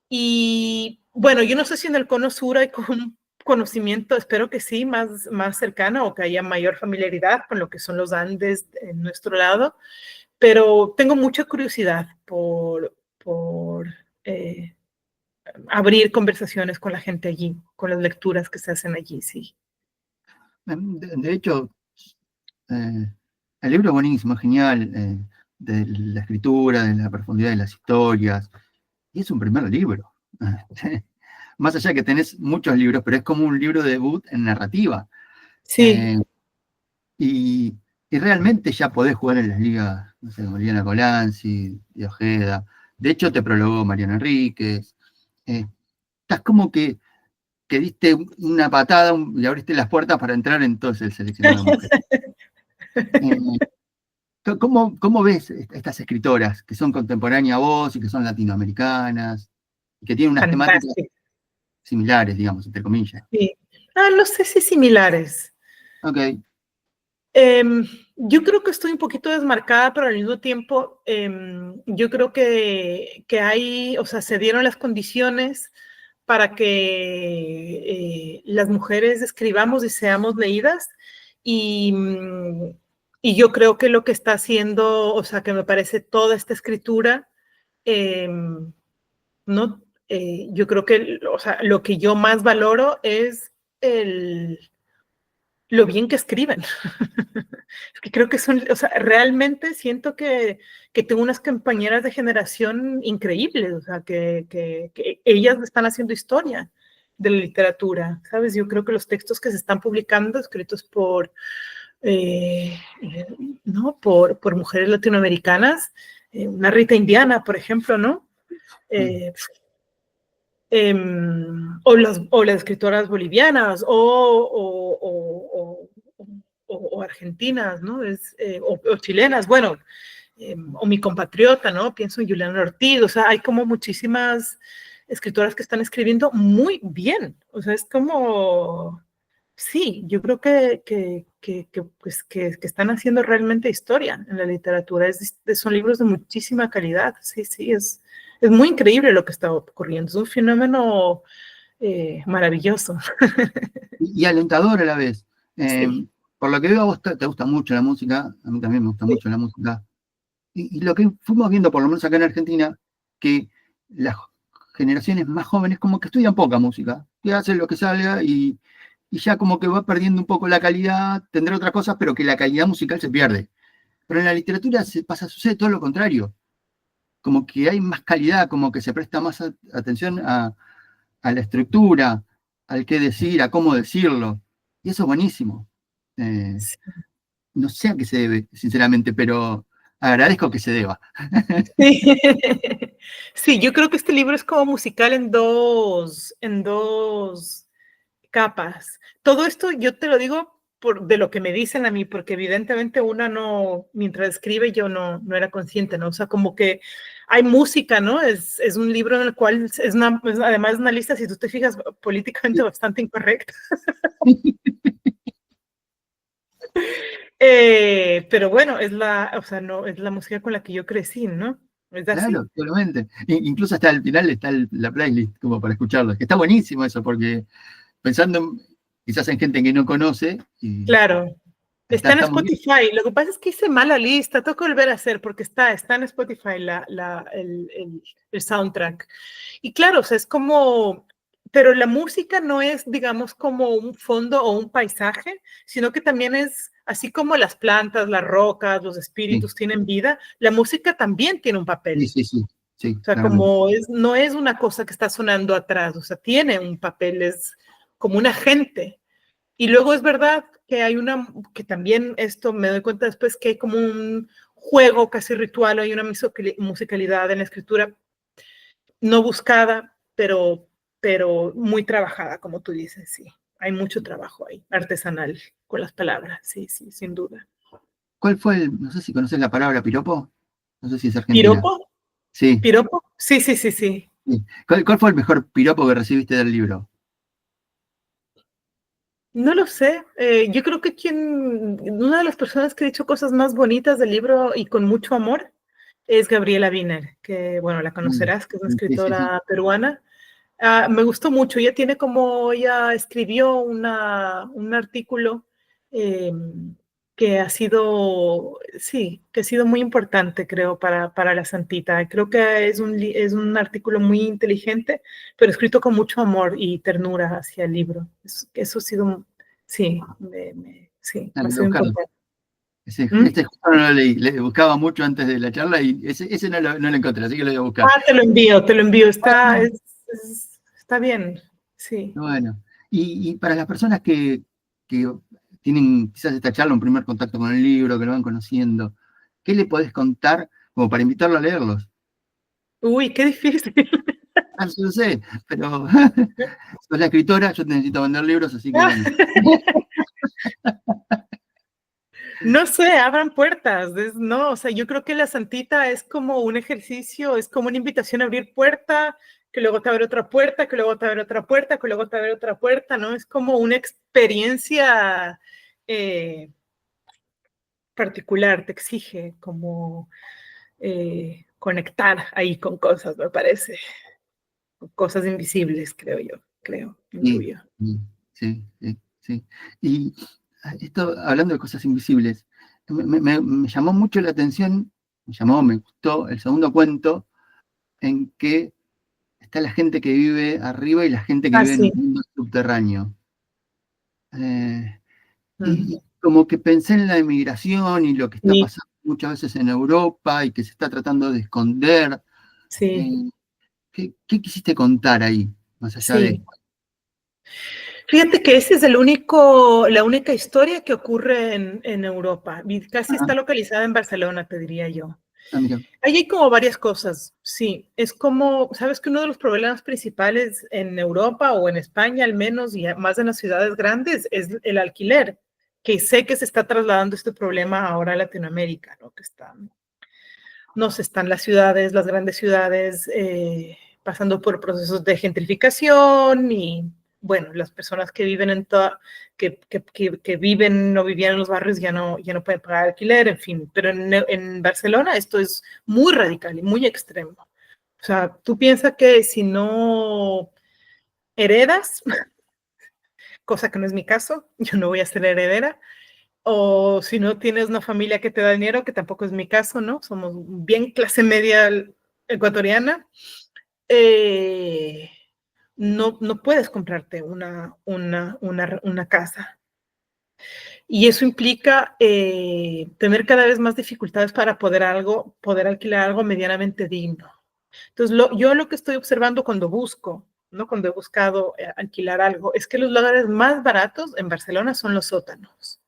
Speaker 2: Y bueno, yo no sé si en el Cono Sur hay un conocimiento, espero que sí, más cercano o que haya mayor familiaridad con lo que son los Andes en nuestro lado, pero tengo mucha curiosidad por abrir conversaciones con la gente allí, con las lecturas que se hacen allí, sí.
Speaker 1: De hecho, el libro es buenísimo, es genial, de la escritura, de la profundidad de las historias, y es un primer libro. Más allá de que tenés muchos libros, pero es como un libro de debut en narrativa.
Speaker 2: Sí.
Speaker 1: Eh, y, y realmente ya podés jugar en las ligas, no sé, como Liliana Colanzi, de Ojeda. De hecho, te prologó Mariana Enríquez. Estás como que diste una patada y abriste las puertas para entrar en todo el seleccionado de mujeres. ¿Cómo ves estas escritoras que son contemporáneas a vos y que son latinoamericanas y que tienen unas temáticas
Speaker 2: Fantástico.
Speaker 1: similares, digamos, entre comillas?
Speaker 2: Sí. No sé si similares.
Speaker 1: Ok.
Speaker 2: Yo creo que estoy un poquito desmarcada, pero al mismo tiempo yo creo que o sea, se dieron las condiciones para que las mujeres escribamos y seamos leídas y, y yo creo que lo que está haciendo, o sea, que me parece toda esta escritura, ¿no? Yo creo que, o sea, lo que yo más valoro es lo bien que escriben. Es que creo que o sea, realmente siento que tengo unas compañeras de generación increíbles, o sea, que ellas están haciendo historia de la literatura, ¿sabes? Yo creo que los textos que se están publicando, escritos por ¿no? Por mujeres latinoamericanas, una Rita Indiana, por ejemplo, ¿no? O las escritoras bolivianas o argentinas, ¿no? O chilenas, bueno, o mi compatriota, ¿no? Pienso en Juliana Ortiz, o sea, hay como muchísimas escritoras que están escribiendo muy bien, o sea, es como, sí, yo creo pues, que están haciendo realmente historia en la literatura, son libros de muchísima calidad, sí, sí, es muy increíble lo que está ocurriendo, es un fenómeno maravilloso.
Speaker 1: Y alentador a la vez.
Speaker 2: Sí,
Speaker 1: Por lo que veo a vos te gusta mucho la música, a mí también me gusta
Speaker 2: sí,
Speaker 1: mucho la música. Y lo que fuimos viendo, por lo menos acá en Argentina, que las generaciones más jóvenes como que estudian poca música, que hacen lo que salga y ya como que va perdiendo un poco la calidad, tendrá otras cosas, pero que la calidad musical se pierde. Pero en la literatura sucede todo lo contrario, como que hay más calidad, como que se presta más atención a la estructura, al qué decir, a cómo decirlo. Y eso es buenísimo. Eh,
Speaker 2: sí.
Speaker 1: no sé a qué se debe, sinceramente, pero agradezco que se deba.
Speaker 2: Sí. Sí, yo creo que este libro es como musical en dos capas. Todo esto yo te lo digo de lo que me dicen a mí, porque evidentemente una no, mientras escribe yo no era consciente, ¿no? O sea, como que hay música, ¿no? Es un libro en el cual además una lista, si tú te fijas, políticamente bastante incorrecta. Pero bueno, o sea, no, es la música con la que yo crecí, ¿no? Es así.
Speaker 1: Claro, totalmente. Incluso hasta el final está la playlist como para escucharlo. Que está buenísimo eso, porque pensando quizás en gente que no conoce, y
Speaker 2: Claro. Está en
Speaker 1: está muy bien.
Speaker 2: Spotify. Lo que pasa es que hice mala lista. Tengo que volver a hacer porque está en Spotify el soundtrack. Y claro, o sea, es como, pero la música no es, digamos, como un fondo o un paisaje, sino que también es, así como las plantas, las rocas, los
Speaker 1: Sí,
Speaker 2: espíritus tienen vida, la música también tiene un
Speaker 1: sí,
Speaker 2: papel.
Speaker 1: sí, sí, sí,
Speaker 2: O sea,
Speaker 1: claramente.
Speaker 2: no es una cosa que está sonando atrás, o sea, tiene un papel, es como un agente. Y luego es verdad que que también esto me doy cuenta después que hay como un juego casi ritual, hay una musicalidad en la escritura no buscada, pero muy trabajada, como tú dices, sí. Hay mucho trabajo ahí, artesanal, con las palabras, sí, sí, sin duda.
Speaker 1: ¿Cuál fue no sé si conoces la palabra piropo? No sé si es argentina.
Speaker 2: ¿Piropo?
Speaker 1: Sí,
Speaker 2: ¿Piropo? Sí, sí, sí, sí.
Speaker 1: sí. ¿Cuál fue el mejor piropo que recibiste del libro?
Speaker 2: No lo sé. Yo creo que una de las personas que ha dicho cosas más bonitas del libro y con mucho amor es Gabriela Wiener, que, bueno, la
Speaker 1: Mm,
Speaker 2: conocerás, que es una
Speaker 1: sí, sí, sí.
Speaker 2: escritora peruana. Me gustó mucho. Ella escribió un artículo eh, que ha sido, sí, que ha sido muy importante, creo, para la Santita. Creo que es un artículo muy inteligente, pero escrito con mucho amor y ternura hacia el libro. Eso ha sido, sí, sí,
Speaker 1: Ah,
Speaker 2: ha
Speaker 1: lo voy a
Speaker 2: sido
Speaker 1: buscar.
Speaker 2: importante.
Speaker 1: Este
Speaker 2: ¿Mm?
Speaker 1: justo no lo leí, le buscaba mucho antes de la charla y ese no lo encontré, así que lo voy a buscar.
Speaker 2: Te lo envío.
Speaker 1: Bueno,
Speaker 2: Está bien, sí.
Speaker 1: bueno. Y para las personas que tienen quizás esta charla, un primer contacto con el libro, que lo van conociendo, ¿qué le podés contar como para invitarlo a leerlos?
Speaker 2: Uy, qué difícil.
Speaker 1: Ah, yo lo sé, pero sos la escritora, yo te necesito vender libros, así que bueno.
Speaker 2: No sé, abran puertas, no, o sea, yo creo que la Santita es como un ejercicio, es como una invitación a abrir puerta, que luego te abre otra puerta, que luego te abre otra puerta, que luego te abre otra puerta, ¿no? Es como una experiencia eh, particular, te exige como conectar ahí con cosas, me parece, con cosas invisibles,
Speaker 1: Sí,
Speaker 2: intuyo.
Speaker 1: sí, sí, sí, sí. Y esto, hablando de cosas invisibles, me llamó mucho la atención, me gustó el segundo cuento en que está la gente que vive arriba y la gente que
Speaker 2: Ah,
Speaker 1: vive en
Speaker 2: sí.
Speaker 1: un mundo subterráneo. Eh,
Speaker 2: Mm,
Speaker 1: y como que pensé en la emigración y lo que está
Speaker 2: sí,
Speaker 1: pasando muchas veces en Europa y que se está tratando de esconder.
Speaker 2: sí,
Speaker 1: Eh, ¿qué quisiste contar ahí, más allá de
Speaker 2: sí.
Speaker 1: esto?
Speaker 2: Fíjate que ese es la única historia que ocurre en Europa. Y casi
Speaker 1: Ajá.
Speaker 2: está localizada en Barcelona, te diría yo.
Speaker 1: Ah, mira.
Speaker 2: Ahí hay como varias cosas, sí. Es como, sabes que uno de los problemas principales en Europa o en España al menos, y más en las ciudades grandes, es el alquiler, que sé que se está trasladando este problema ahora a Latinoamérica, ¿no? Que no se están las ciudades, las grandes ciudades, pasando por procesos de gentrificación y, bueno, las personas que viven que viven o vivían en los barrios ya no pueden pagar alquiler, en fin. Pero en Barcelona esto es muy radical y muy extremo. O sea, tú piensas que si no heredas, cosa que no es mi caso, yo no voy a ser heredera, o si no tienes una familia que te da dinero, que tampoco es mi caso, ¿no? Somos bien clase media ecuatoriana, eh, no puedes comprarte una casa. Y eso implica tener cada vez más dificultades para poder alquilar algo medianamente digno. Entonces, yo lo que estoy observando cuando busco, ¿no? Cuando he buscado alquilar algo, es que los lugares más baratos en Barcelona son los sótanos.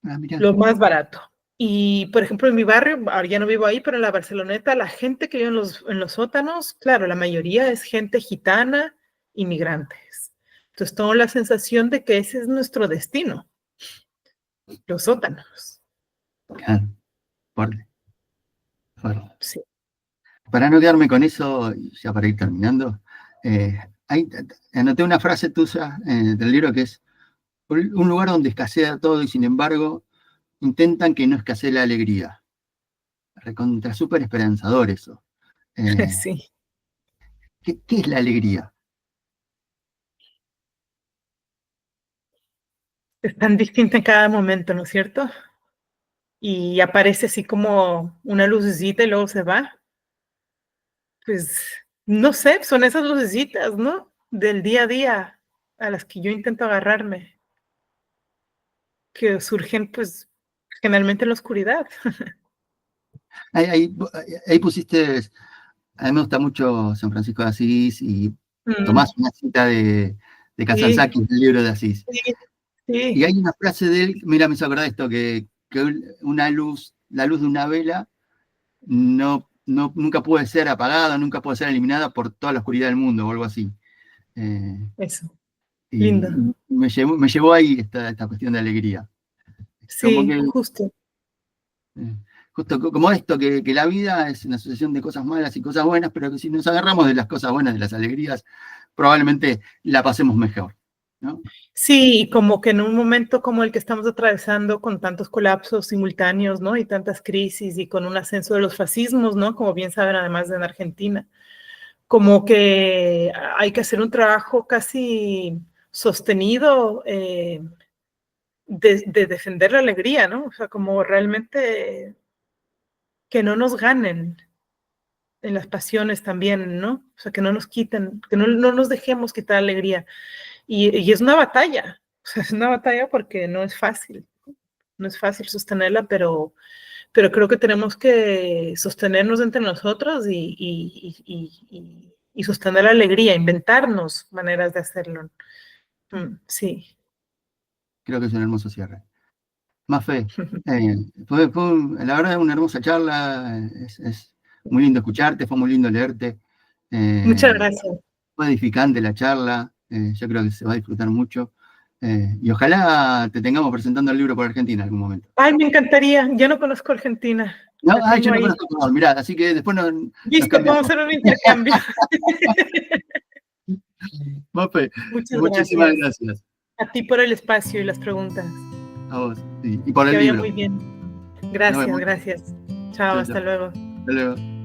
Speaker 1: Ah, mira.
Speaker 2: Lo más barato. Y, por ejemplo, en mi barrio, ahora ya no vivo ahí, pero en la Barceloneta, la gente que vive en los sótanos, claro, la mayoría es gente gitana, inmigrantes. Entonces, tengo la sensación de que ese es nuestro destino, los sótanos.
Speaker 1: Claro, fuerte, fuerte.
Speaker 2: Sí.
Speaker 1: Para no quedarme con eso, y ya para ir terminando, eh, anoté una frase tuya del libro que es un lugar donde escasea todo y sin embargo intentan que no escasee la alegría. Recontra súper esperanzador eso. Eh,
Speaker 2: Sí.
Speaker 1: ¿qué es la alegría?
Speaker 2: Es tan distinta en cada momento, ¿no es cierto? Y aparece así como una lucecita y luego se va. Pues, no sé, son esas lucecitas, ¿no? Del día a día a las que yo intento agarrarme, que surgen, pues, generalmente en la oscuridad.
Speaker 1: Ahí, ahí- ahí pusiste, a mí me gusta mucho San Francisco de Asís y tomás
Speaker 2: Mm,
Speaker 1: una cita de
Speaker 2: sí,
Speaker 1: Kazantzakis del libro de Asís.
Speaker 2: sí,
Speaker 1: Y
Speaker 2: sí,
Speaker 1: hay una frase de él, mira, me hizo acordar esto, que una luz, la luz de una vela nunca puede ser apagada, nunca puede ser eliminada por toda la oscuridad del mundo o algo así. Eh,
Speaker 2: eso, lindo.
Speaker 1: y me llevó ahí esta cuestión de alegría. Como
Speaker 2: Sí,
Speaker 1: que,
Speaker 2: justo.
Speaker 1: justo como esto, que la vida es una sucesión de cosas malas y cosas buenas, pero que si nos agarramos de las cosas buenas, de las alegrías, probablemente la pasemos mejor, ¿no?
Speaker 2: Sí, y como que en un momento como el que estamos atravesando con tantos colapsos simultáneos, ¿no? Y tantas crisis y con un ascenso de los fascismos, ¿no? Como bien saben, además de en Argentina, como que hay que hacer un trabajo casi sostenido de defender la alegría, ¿no? O sea, como realmente que no nos ganen en las pasiones también, ¿no? O sea, que no nos quiten, que no nos dejemos quitar alegría. Y es una batalla, o sea, es una batalla porque no es fácil sostenerla, pero creo que tenemos que sostenernos entre nosotros y sostener la alegría, inventarnos maneras de hacerlo. Sí.
Speaker 1: Creo que es un hermoso cierre. Mafe, la verdad, una hermosa charla, es muy lindo escucharte, fue muy lindo leerte,
Speaker 2: Muchas
Speaker 1: eh,
Speaker 2: gracias.
Speaker 1: fue edificante la charla, yo creo que se va a disfrutar mucho, y ojalá te tengamos presentando el libro por Argentina en algún momento.
Speaker 2: Ay, me encantaría. Yo no conozco Argentina.
Speaker 1: No,
Speaker 2: La
Speaker 1: yo
Speaker 2: tengo
Speaker 1: no
Speaker 2: ahí.
Speaker 1: conozco Ecuador, mirá, así que después nos
Speaker 2: Listo, podemos
Speaker 1: cambiamos.
Speaker 2: hacer un intercambio.
Speaker 1: Mafe,
Speaker 2: Muchas
Speaker 1: muchísimas
Speaker 2: gracias.
Speaker 1: gracias
Speaker 2: A ti por el espacio y las preguntas.
Speaker 1: a vos y por
Speaker 2: Que
Speaker 1: el
Speaker 2: vaya
Speaker 1: libro.
Speaker 2: muy bien.
Speaker 1: Nos
Speaker 2: Gracias,
Speaker 1: vemos.
Speaker 2: gracias. Chao,
Speaker 1: Chao, chao.
Speaker 2: hasta luego.
Speaker 1: Hasta luego.